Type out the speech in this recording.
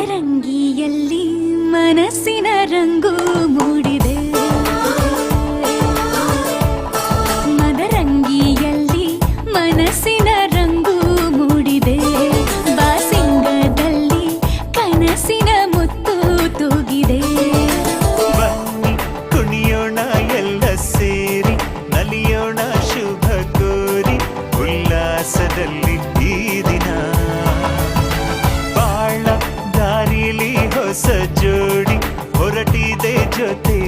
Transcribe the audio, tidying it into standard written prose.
ಮದರಂಗಿಯಲ್ಲಿ ಮನಸ್ಸಿನ ರಂಗು ಮೂಡಿದೆ. ಮದರಂಗಿಯಲ್ಲಿ ಮನಸ್ಸಿನ ರಂಗು ಮೂಡಿದೆ. ಬಾಸಿಂಗದಲ್ಲಿ ಕನಸಿನ ಮುತ್ತು ತೂಗಿದೆ. ಬನ್ನಿ ಕುಣಿಯೋಣ ಎಲ್ಲ ಸೇರಿ, ನಲಿಯೋಣ ಶುಭ ಕೋರಿ, ಉಲ್ಲಾಸದಲ್ಲಿ ಈ ದಿನ. ಬಾಳ ದಾರಿಲಿ ಹೊಸ ಜೋಡಿ ಹೊರಟಿದೆ ಜೊತೆ